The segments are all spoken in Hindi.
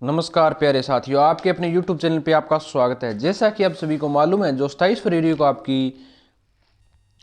नमस्कार प्यारे साथियों, आपके अपने YouTube चैनल पे आपका स्वागत है। जैसा कि आप सभी को मालूम है, जो 27 फरवरी को आपकी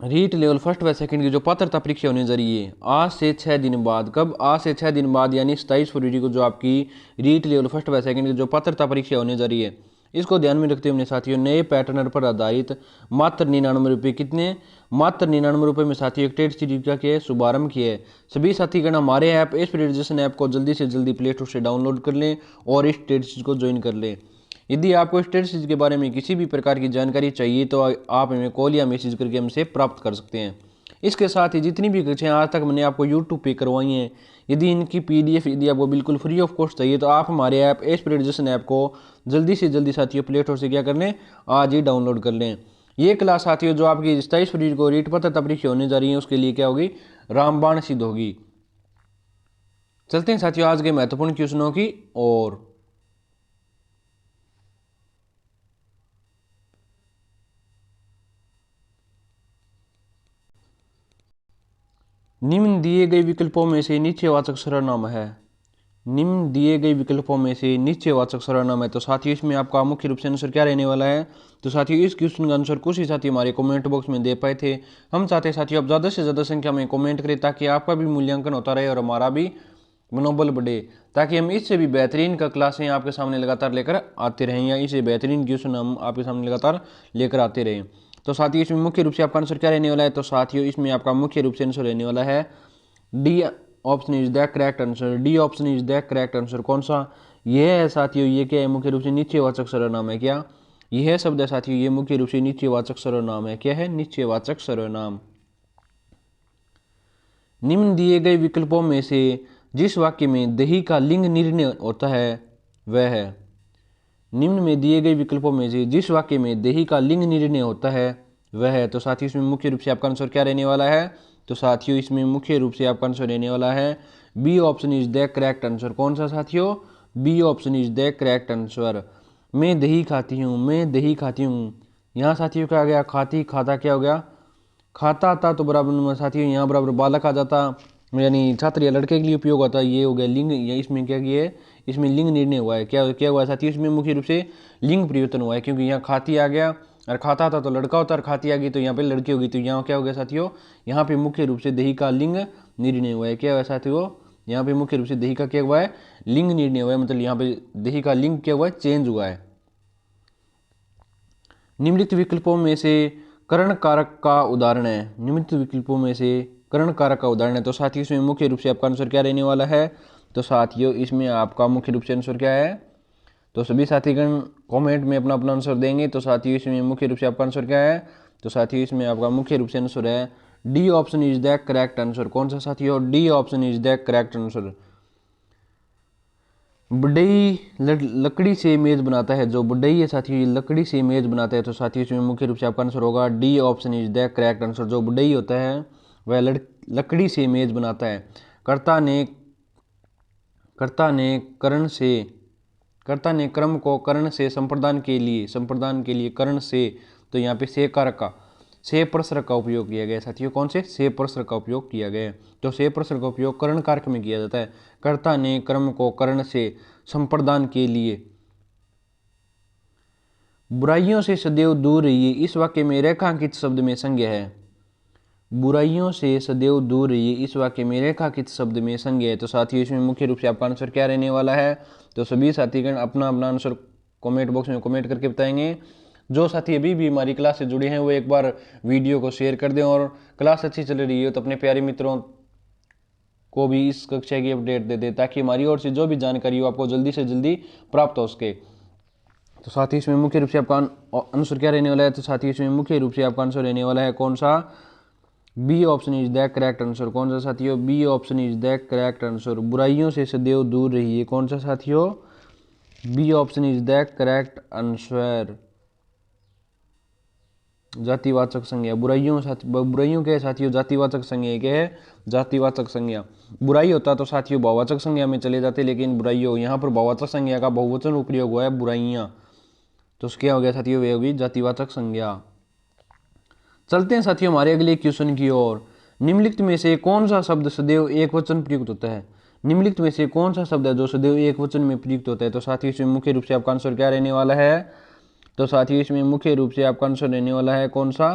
रीट लेवल फर्स्ट व सेकंड की जो पात्रता परीक्षा होने जा रही है, आज से 6 दिन बाद। कब? आज से 6 दिन बाद, यानी 27 फरवरी को जो आपकी रीट लेवल फर्स्ट व सेकंड की जो पात्रता परीक्षा होने जा रही है, इसको ध्यान में रखते हुए साथियों नए पैटर्न पर आधारित मात्र 99 रुपये, कितने? मात्र 99 रुपये में साथियों एक टेट सीरीज का क्या है, शुभारंभ किया है। सभी साथीगण हमारे ऐप एस्पिरेशन ऐप को जल्दी से जल्दी प्ले स्टोर से डाउनलोड कर लें और इस टेट सीरीज को ज्वाइन कर लें। यदि आपको इस टेट सीरीज के बारे में किसी भी प्रकार की जानकारी चाहिए तो आप हमें कॉल या मैसेज करके हमसे प्राप्त कर सकते हैं। इसके साथ ही जितनी भी कक्षाएं आज तक मैंने आपको यूट्यूब पे करवाई हैं, यदि इनकी PDF यदि आपको बिल्कुल फ्री ऑफ कॉस्ट चाहिए तो आप हमारे ऐप एस्पिरेशन ऐप को जल्दी से जल्दी साथियों प्ले स्टोर से क्या कर लें, आज ही डाउनलोड कर लें। ये क्लास साथियों जो आपकी 27 फरवरी को रीट पात्रता परीक्षा होने जा रही है, उसके लिए क्या होगी, रामबाण सिद्ध होगी। चलते हैं साथियों आज के महत्वपूर्ण क्वेश्चनों की ओर। निम्न दिए गए विकल्पों में से नीचेवाचक सर्वनाम है। निम्न दिए गए विकल्पों में से नीचेवाचक सर्वनाम है, तो साथियों इसमें आपका मुख्य रूप से आंसर क्या रहने वाला है? तो साथियों इस क्वेश्चन का आंसर कुछ ही साथी हमारे कमेंट बॉक्स में दे पाए थे। हम चाहते हैं साथियों आप ज़्यादा से ज़्यादा संख्या में कमेंट करें ताकि आपका भी मूल्यांकन होता रहे और हमारा भी मनोबल बढ़े, ताकि हम इससे भी बेहतरीन का क्लासें आपके सामने लगातार लेकर आते रहें, या इससे बेहतरीन क्वेश्चन हम आपके सामने लगातार लेकर आते रहें। तो साथियों इसमें मुख्य रूप से आपका आंसर क्या रहने वाला है? तो साथियों इसमें आपका मुख्य रूप से आंसर रहने वाला है D option is the correct answer. D option is the correct answer. कौन सा? यह है साथियों, ये क्या है? मुख्य रूप से नीचेवाचक सर्वनाम है। क्या यह शब्द है साथियों? ये मुख्य रूप से नीचेवाचक सर्वनाम है। क्या है? नीचेवाचक सर्वनाम। निम्न दिए गए विकल्पों में से जिस वाक्य में दही का लिंग निर्णय होता है वह है। निम्न में दिए गए विकल्पों में से जिस वाक्य में दही का लिंग निर्णय होता है वह है। तो साथियों इसमें मुख्य रूप से आपका आंसर क्या रहने वाला है? तो साथियों इसमें मुख्य रूप से आपका आंसर रहने वाला है B option is the correct answer. कौन सा साथियों? B option is the correct answer. मैं दही खाती हूँ, मैं दही खाती हूँ। यहाँ साथियों क्या आ गया? खाती, खाता क्या हो गया? खाता था, तो बराबर में साथियों यहाँ बराबर बालक आ जाता, यानी छात्र या लड़के के लिए उपयोग होता है। ये हो गया लिंग, या इसमें क्या किया है? इसमें लिंग निर्णय हुआ है। क्या क्या हुआ है साथियों? इसमें मुख्य रूप से लिंग परिवर्तन हुआ है, क्योंकि यहाँ खाती आ गया और खाता था तो लड़का होता, और खाती आ गई तो यहाँ पे लड़की होगी। तो यहाँ क्या हो गया साथियों? यहाँ पे मुख्य रूप से दही का लिंग निर्णय हुआ है। क्या हुआ है साथियों? यहाँ पे मुख्य रूप से दही का क्या हुआ है? लिंग निर्णय हुआ है, मतलब यहाँ पे दही का लिंग क्या हुआ है? चेंज हुआ है। निम्नलिखित विकल्पों में से करण कारक का उदाहरण है। निम्नलिखित विकल्पों में से करण कारक का उदाहरण है। तो साथियों इसमें मुख्य रूप से आपका आंसर क्या रहने वाला है? तो साथियों इसमें आपका मुख्य रूप से आंसर क्या है? तो सभी साथीगण कमेंट में अपना अपना आंसर देंगे। तो साथियों इसमें मुख्य रूप से आपका आंसर क्या है? तो साथियों इसमें आपका मुख्य रूप से आंसर है D option is the correct answer. कौन सा साथियों? D option is the correct answer. बढ़ई लकड़ी से मेज बनाता है। जो बढ़ई है साथियों, लकड़ी से मेज बनाता है। तो साथियों इसमें मुख्य रूप से आपका आंसर होगा D option is the correct answer. जो बढ़ई होता है वह लकड़ी से मेज बनाता है। कर्ता ने कर्ण से कर्ता ने क्रम को कर्ण से संप्रदान के लिए कर्ण से, तो यहाँ पे से कारक का, से प्रसरक का उपयोग किया गया साथियों। कौन से? से प्रसरक का उपयोग किया गया है। तो से प्रसरक का उपयोग कर्ण कारक में किया जाता है। कर्ता ने क्रम को कर्ण से संप्रदान के लिए। बुराइयों से सदैव दूर रहिए, इस वाक्य में रेखांकित शब्द में संज्ञा है। बुराइयों से सदैव दूर रहिए, इस वाक्य में रेखांकित शब्द में संज्ञा है। तो साथियों इसमें मुख्य रूप से आपका आंसर क्या रहने वाला है? तो सभी साथीगण अपना अपना आंसर कमेंट बॉक्स में कमेंट करके बताएंगे। जो साथी अभी भी हमारी क्लास से जुड़े हैं वो एक बार वीडियो को शेयर कर दें, और क्लास अच्छी चल रही है तो अपने प्यारे मित्रों को भी इस कक्षा की अपडेट दे दें, ताकि हमारी ओर से जो भी जानकारी हो आपको जल्दी से जल्दी प्राप्त हो सके। तो साथ ही इसमें मुख्य रूप से आपका आंसर क्या रहने वाला है? तो साथ ही इसमें मुख्य रूप से आपका आंसर रहने वाला है कौन सा? B option is the correct answer. कौन सा साथियों? B option is the correct answer. बुराइयों से सदैव दूर रहिए। कौन सा साथियों? B option is the correct answer. जातिवाचक संज्ञा। बुराइयों के साथियों जातिवाचक संज्ञा क्या है? जातिवाचक संज्ञा। बुराई होता तो साथियों बहुवाचक संज्ञा में चले जाते, लेकिन बुराइयों, यहाँ पर बहुवाचक संज्ञा का बहुवचन उपयोग हुआ है बुराइयां, तो क्या हो गया साथियों? वे होगी जातिवाचक संज्ञा। चलते हैं साथियों हमारे अगले क्वेश्चन की ओर। निम्नलिखित में से कौन सा शब्द सदैव एक वचन प्रयुक्त होता है? निम्नलिखित में से कौन सा शब्द है जो सदैव एक वचन में प्रयुक्त होता है? तो साथियों इसमें मुख्य रूप से आपका आंसर क्या रहने वाला है? तो साथियों इसमें मुख्य रूप से आपका आंसर रहने वाला है कौन सा?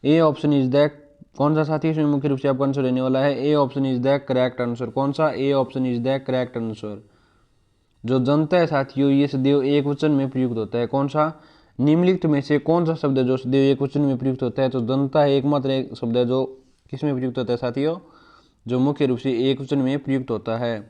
ए ऑप्शन इज द कौन सा साथियों इसमें मुख्य रूप से आपका आंसर रहने वाला है? A option is the correct answer. कौन सा? A option is the correct answer. जो जनता है साथियों ये सदैव एक वचन में प्रयुक्त होता है। कौन सा? निम्नलिखित में से कौन सा शब्द है जो सदैव एक वचन में प्रयुक्त होता है? तो जनता है एकमात्र एक शब्द है जो किस में प्रयुक्त होता है साथियों? जो मुख्य रूप से एक वचन में प्रयुक्त होता है।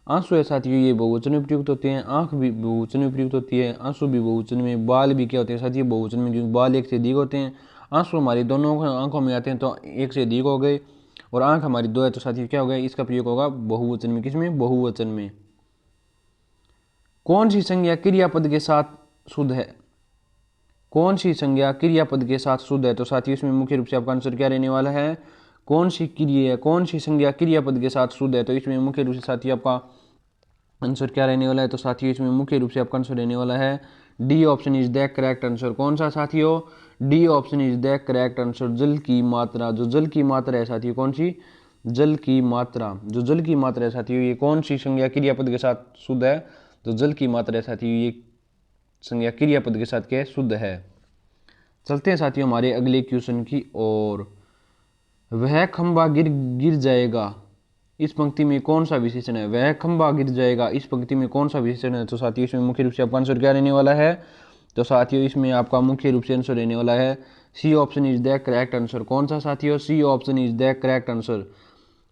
आंसू है साथियों ये बहुवचन में प्रयुक्त होते हैं, आंख भी बहुवचन में प्रयुक्त होती है, आंसू भी बहुवचन में, बाल भी क्या होते हैं साथियों? बहुवचन में, क्योंकि बाल एक से अधिक होते हैं। आंसू हमारी दोनों आंखों में आते हैं तो एक से अधिक हो गए, और आंख हमारी दो है तो साथियों क्या हो गया? इसका प्रयोग होगा बहुवचन में। किसमें? बहुवचन में। कौन सी संज्ञा क्रियापद के साथ शुद्ध है? कौन सी संज्ञा क्रियापद के साथ शुद्ध है? तो साथियों इसमें मुख्य रूप से आपका आंसर क्या रहने वाला है? कौन सी संज्ञा क्रियापद के साथ शुद्ध है? तो इसमें मुख्य रूप से साथियों आपका आंसर क्या रहने वाला है? तो साथियों इसमें मुख्य रूप से आपका आंसर रहने वाला है D option is the correct answer. कौन सा साथियों? D option is the correct answer. जल की मात्रा, जो जल की मात्रा है साथियों, कौन सी? जल की मात्रा। जो जल की मात्रा है साथियों ये कौन सी संज्ञा क्रियापद के साथ शुद्ध है? तो जल की मात्रा है साथियों ये संज्ञा क्रियापद के साथ क्या है? शुद्ध है। चलते हैं साथियों हमारे अगले क्वेश्चन की ओर। वह खंबा गिर गिर जाएगा इस पंक्ति में कौन सा विशेषण है? वह खंबा गिर जाएगा इस पंक्ति में कौन सा विशेषण है? तो साथियों इसमें मुख्य रूप से आपका आंसर क्या रहने वाला है? तो साथियों इसमें आपका मुख्य रूप से आंसर रहने वाला है C option is the correct answer. कौन सा साथियों? C option is the correct answer.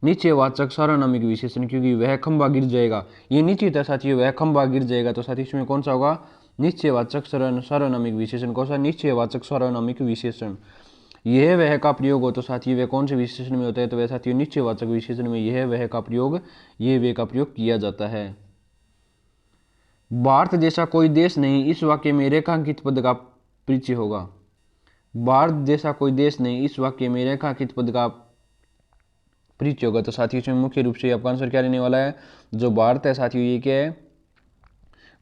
निश्चयवाचक सार्वनामिक विशेषण, क्योंकि वह खंबा गिर जाएगा ये निश्चित है साथियों, वह खंबा गिर जाएगा। तो साथियों इसमें कौन सा होगा? निश्चयवाचक सार्वनामिक विशेषण। कौन सा? निश्चयवाचक सार्वनामिक विशेषण। यह वह का प्रयोग हो तो साथियों वह कौन से विशेषण में होता है? तो वह साथियों निश्चयवाचक विशेषण में यह वह का प्रयोग, ये वे का प्रयोग किया जाता है। भारत जैसा कोई देश नहीं इस वाक्य में रेखांकित पद का परिचय होगा। भारत जैसा कोई देश नहीं इस वाक्य में रेखांकित पद का परिचय होगा। तो साथियों इसमें मुख्य रूप से आपका आंसर क्या रहने वाला है? जो भारत है साथियों ये क्या है?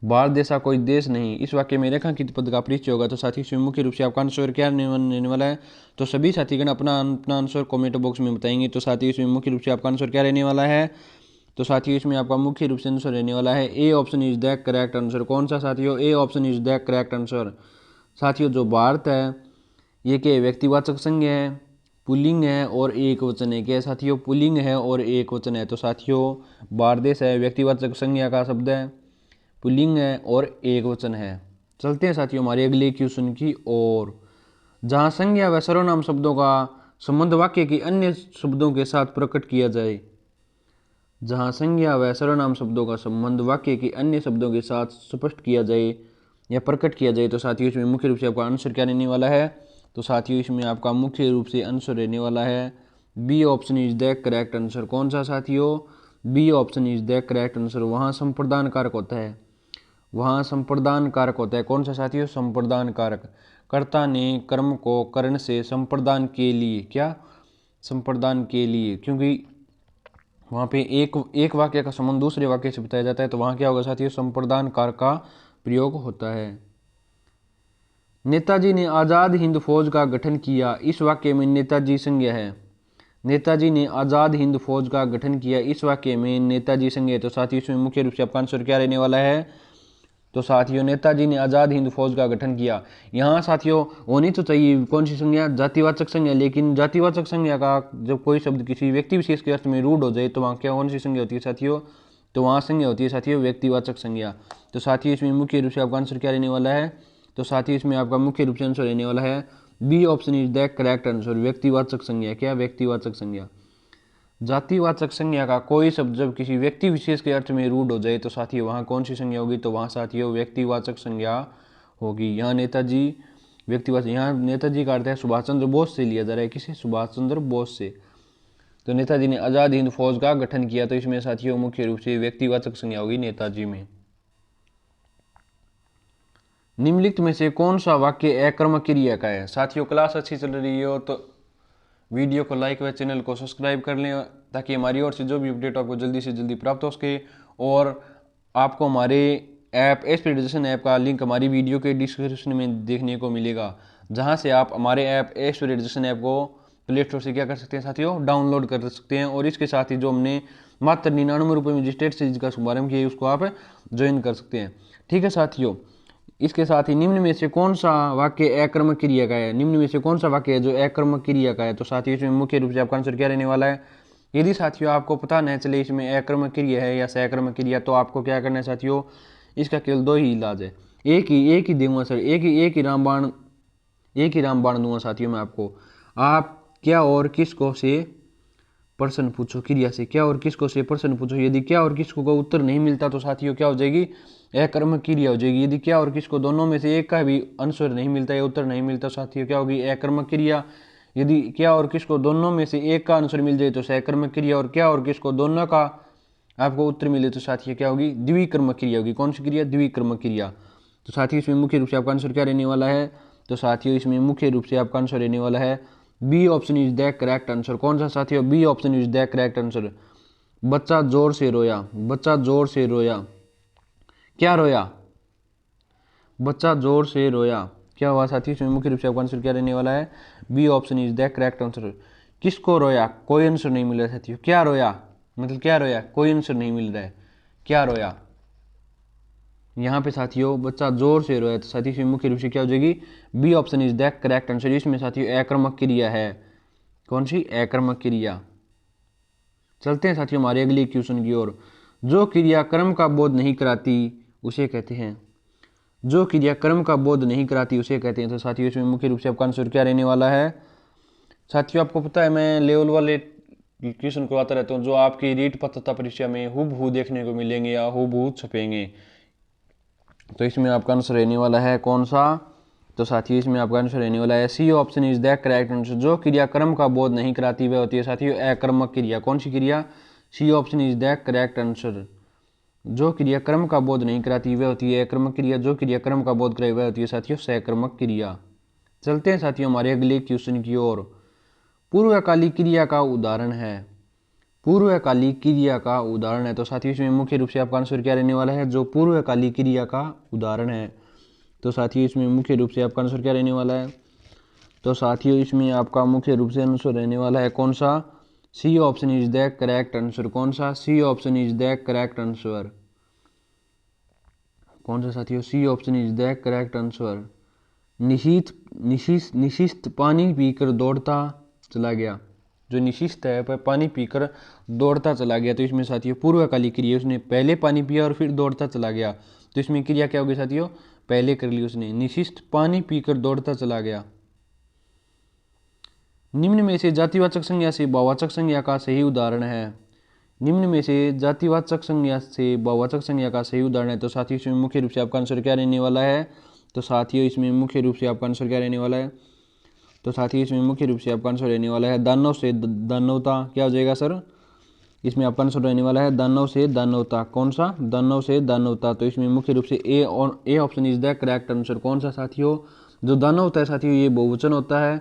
भारत जैसा कोई देश नहीं इस वाक्य में रेखांकित पद का परिचय होगा। तो साथियों इसमें मुख्य रूप से आपका आंसर क्या रहने वाला है? तो सभी साथीगण अपना अपना आंसर कमेंट बॉक्स में बताएंगे। तो साथियों इसमें मुख्य रूप से आपका आंसर क्या रहने वाला है? तो साथियों इसमें आपका मुख्य रूप से आंसर रहने वाला है A option is the correct answer. कौन सा साथियों? A option is the correct answer. साथियों जो भारत है ये क्या? व्यक्तिवाचक संज्ञा है, पुल्लिंग है और एक वचन है। क्या साथियों? पुल्लिंग है और एक वचन है। तो साथियों भारत देश है, व्यक्तिवाचक संज्ञा का शब्द है, पुल्लिंग है और एक वचन है। चलते हैं साथियों हमारे अगले क्वेश्चन की ओर। जहां संज्ञा व सर्वनाम शब्दों का संबंध वाक्य के अन्य शब्दों के साथ प्रकट किया जाए। जहां संज्ञा व सर्वनाम शब्दों का संबंध वाक्य के अन्य शब्दों के साथ स्पष्ट किया जाए या प्रकट किया जाए। तो साथियों इसमें मुख्य रूप से आपका आंसर क्या रहने वाला है? तो साथियों इसमें आपका मुख्य रूप से आंसर रहने वाला है B option is the correct answer. कौन सा साथियों? B option is the correct answer. वहाँ संप्रदान कारक होता है, वहाँ संप्रदान कारक होता है। कौन सा साथियों? संप्रदान कारक। कर्ता ने कर्म को करण से संप्रदान के लिए, क्या? संप्रदान के लिए, क्योंकि वहाँ पे एक वाक्य का संबंध दूसरे वाक्य से बताया जाता है तो वहाँ क्या होगा साथियों? संप्रदान कारक का प्रयोग होता है। नेताजी ने आज़ाद हिंद फौज का गठन किया इस वाक्य में नेताजी संज्ञा है। नेताजी ने आज़ाद हिंद फौज का गठन किया इस वाक्य में नेताजी संज्ञा है। तो साथियों इसमें मुख्य रूप से आपका आंसर क्या रहने वाला है? तो साथियों नेताजी ने आज़ाद हिंद फौज का गठन किया, यहाँ साथियों होनी तो चाहिए कौन सी संज्ञा? जातिवाचक संज्ञा। लेकिन जातिवाचक संज्ञा का जब कोई शब्द किसी व्यक्ति विशेष के अर्थ में रूढ़ हो जाए तो वहाँ क्या कौन सी संज्ञा होती है साथियों? तो वहाँ संज्ञा होती है साथियों व्यक्तिवाचक संज्ञा। तो साथियों इसमें मुख्य रूप से आपका आंसर क्या रहने वाला है? तो साथियों इसमें आपका मुख्य रूप से आंसर रहने वाला है B option is the correct answer. व्यक्तिवाचक संज्ञा। क्या? व्यक्तिवाचक संज्ञा। जातिवाचक संज्ञा का कोई शब्द जब किसी व्यक्ति विशेष के अर्थ में रूढ़ हो जाए तो साथियों वहाँ कौन सी संज्ञा होगी? तो वहाँ साथियों व्यक्तिवाचक संज्ञा होगी। यहाँ नेताजी व्यक्तिवाचक, यहाँ नेताजी का अर्थ है सुभाष चंद्र बोस से लिया जा रहा है। किसे? सुभाष चंद्र बोस से। तो नेताजी ने आज़ाद हिंद फौज का गठन किया तो इसमें साथियों मुख्य रूप से व्यक्तिवाचक संज्ञा होगी नेताजी में। निम्नलिखित में से कौन सा वाक्य अकर्मक क्रिया का है? साथियों क्लास अच्छी चल रही हो तो वीडियो को लाइक व चैनल को सब्सक्राइब कर लें ताकि हमारी ओर से जो भी अपडेट आपको जल्दी से जल्दी प्राप्त हो सके। और आपको हमारे ऐप एसपी एजुकेशन ऐप का लिंक हमारी वीडियो के डिस्क्रिप्शन में देखने को मिलेगा, जहां से आप हमारे ऐप एसपी एजुकेशन ऐप को प्ले स्टोर से क्या कर सकते हैं साथियों? डाउनलोड कर सकते हैं। और इसके साथ ही जो हमने मात्र 99 रुपये में जिस टेस्ट सीरीज का शुभारंभ किया उसको आप ज्वाइन कर सकते हैं। ठीक है साथियों, इसके साथ ही निम्न में से कौन सा वाक्य अकर्मक क्रिया का है, निम्न में से कौन सा वाक्य है जो अकर्मक क्रिया का है, तो साथियों इसमें मुख्य रूप से आपका आंसर क्या रहने वाला है। यदि साथियों आपको पता न चले इसमें अकर्मक क्रिया है या सकर्मक क्रिया, तो आपको क्या करना है साथियों, इसका केवल दो ही इलाज है, एक ही दूंगा सर, एक ही रामबाण दूंगा साथियों मैं आपको। आप क्या और किसको से प्रश्न पूछो, क्रिया से क्या और किसको से प्रश्न पूछो। यदि क्या और किसको का उत्तर नहीं मिलता तो साथियों क्या हो जाएगी, अकर्मक क्रिया हो जाएगी। यदि क्या और किसको दोनों में से एक का भी आंसर नहीं मिलता या उत्तर नहीं मिलता साथियों क्या होगी, अकर्मक क्रिया। यदि क्या और किसको दोनों में से एक का आंसर मिल जाए तो सकर्मक क्रिया, और क्या और किसको दोनों का आपको उत्तर मिले तो साथियों क्या होगी, द्विकर्मक क्रिया होगी। कौन सी क्रिया, द्विकर्मक क्रिया। तो साथियों इसमें मुख्य रूप से आपका आंसर क्या रहने वाला है, तो साथियों इसमें मुख्य रूप से आपका आंसर रहने वाला है B option is the correct answer. कौन सा साथियों, B option is the correct answer. बच्चा जोर से रोया, बच्चा जोर से रोया, क्या रोया, बच्चा जोर से रोया, क्या हुआ साथियों, इसमें मुख्य रूप से आपका आंसर क्या रहने वाला है, B option is the correct answer. किसको रोया, कोई आंसर नहीं मिल रहा है साथियों, क्या रोया मतलब क्या रोया, कोई आंसर नहीं मिल रहा है, क्या रोया। यहाँ पे साथियों बच्चा जोर से रोया, तो साथियों इसमें मुख्य रूप से क्या हो जाएगी, B option is the correct answer. इसमें साथियों अकर्मक क्रिया है, कौन सी, अकर्मक क्रिया। चलते हैं साथियों हमारे अगले क्वेश्चन की ओर। जो क्रिया कर्म का बोध नहीं कराती उसे कहते हैं, जो क्रिया कर्म का बोध नहीं कराती उसे कहते हैं। तो साथियों इसमें मुख्य रूप से आपका आंसर क्या रहने वाला है। साथियों आपको पता है मैं लेवल वाले क्वेश्चन करवाता रहता हूँ जो आपकी रीट पात्रता परीक्षा में हूबहू देखने को मिलेंगे या हूबहू छपेंगे। तो इसमें आपका आंसर रहने वाला है कौन सा, तो साथियों इसमें आपका आंसर रहने वाला है C option is the correct answer. जो क्रिया कर्म का बोध नहीं कराती वह होती है साथियों अकर्मक क्रिया। कौन सी क्रिया, C option is the correct answer. जो क्रिया कर्म का बोध नहीं कराती वह होती है अकर्मक क्रिया, जो क्रिया कर्म का बोध कराई वह होती है साथियों सकर्मक क्रिया। चलते हैं साथियों हमारे अगले क्वेश्चन की ओर। पूर्वकालिक क्रिया का उदाहरण है, पूर्वकालिक क्रिया का उदाहरण है। तो साथियों इसमें मुख्य रूप से आपका आंसर क्या रहने वाला है, जो पूर्वकालिक क्रिया का उदाहरण है। तो साथियों इसमें मुख्य रूप से आपका आंसर क्या रहने वाला है, तो साथियों इसमें आपका मुख्य रूप से आंसर रहने वाला है कौन सा, C option is the correct answer. कौन सा, C option is the correct answer. कौन सा साथियों, C option is the correct answer. निशिस्त पानी पीकर दौड़ता चला गया, जो निशिस्त है पर पानी पीकर दौड़ता चला गया। तो इसमें साथियों पूर्वकालिक क्रिया, उसने पहले पानी पिया और फिर दौड़ता चला गया। तो इसमें क्रिया क्या होगी साथियों, पहले कर ली उसने, निशिस्त पानी पीकर दौड़ता चला गया। निम्न में से जातिवाचक संज्ञा से बहुवाचक संज्ञा का सही उदाहरण है, निम्न में से जातिवाचक संज्ञा से बहुवाचक संज्ञा का सही उदाहरण है। तो साथियों इसमें मुख्य रूप से आपका आंसर क्या रहने वाला है, तो साथियों इसमें मुख्य रूप से आपका आंसर क्या रहने वाला है, तो साथियों इसमें मुख्य रूप से आपका आंसर रहने वाला है दानव से दानवता। क्या हो जाएगा सर, इसमें आपका आंसर रहने वाला है दानव से दानवता। कौन सा, दानव से दानवता। तो इसमें मुख्य रूप से A option is the correct answer. कौन सा साथियों, जो दानव होता है साथियों ये बहुवचन होता है,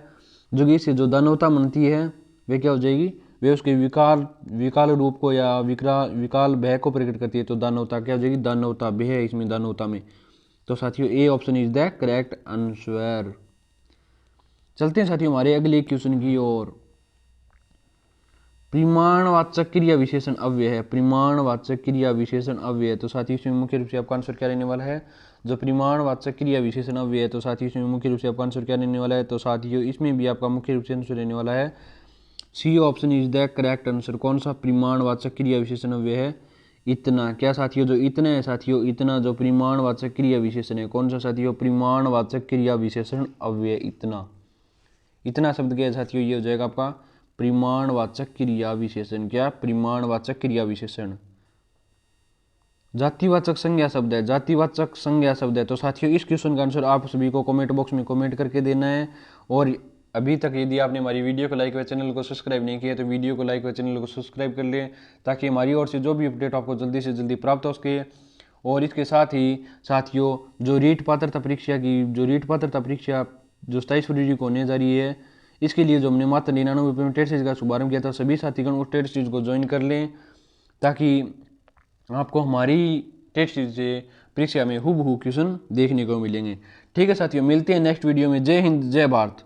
जो कि इससे जो दानवता बनती है वे क्या हो जाएगी, वे उसके विकाल रूप को या विकाल भय को प्रकट करती है। तो दानवता क्या हो जाएगी, दानवता भय है इसमें दानवता में। तो साथियों A option is the correct answer. चलते हैं साथियों हमारे अगले क्वेश्चन की ओर। परिमाणवाचक क्रिया विशेषण अव्यय है, परिमाणवाचक क्रिया विशेषण अव्यय है। तो साथियों इसमें मुख्य रूप से आपका आंसर क्या रहने वाला है, जो परिमाणवाचक क्रिया विशेषण अव्यय है। तो साथियों इसमें मुख्य रूप से आपका आंसर क्या रहने वाला है, तो साथियों इसमें भी आपका मुख्य रूप से आंसर रहने वाला है C option is the correct answer. कौन सा, परिमाणवाचक क्रिया विशेषण अव्यय है इतना। क्या साथियों, जो इतना है साथियों, इतना जो परिमाणवाचक क्रिया विशेषण है। कौन सा साथियों, परिमाणवाचक क्रिया विशेषण अव्यय इतना। इतना शब्द क्या है साथियों, ये हो जाएगा आपका परिमाणवाचक क्रिया विशेषण। क्या, परिमाणवाचक क्रिया विशेषण। जातिवाचक संज्ञा शब्द है, जातिवाचक संज्ञा शब्द है। तो साथियों इस क्वेश्चन का आंसर आप सभी को कमेंट बॉक्स में कमेंट करके देना है। और अभी तक यदि आपने हमारी वीडियो को लाइक व चैनल को सब्सक्राइब नहीं किया तो वीडियो को लाइक व चैनल को सब्सक्राइब कर लें, ताकि हमारी ओर से जो भी अपडेट आपको जल्दी से जल्दी प्राप्त हो सके। और इसके साथ ही साथियों जो रीट पात्रता परीक्षा जो 27 फरवरी को होने जा रही है, इसके लिए जो हमने मात्र 99 रुपये में टेस्ट सीरीज का शुभारंभ किया था, सभी साथीगण उस टेस्ट सीरीज को ज्वाइन कर लें, ताकि आपको हमारी टेस्ट सीरीज से परीक्षा में हूबहू क्वेश्चन देखने को मिलेंगे। ठीक है साथियों, मिलते हैं नेक्स्ट वीडियो में। जय हिंद, जय भारत।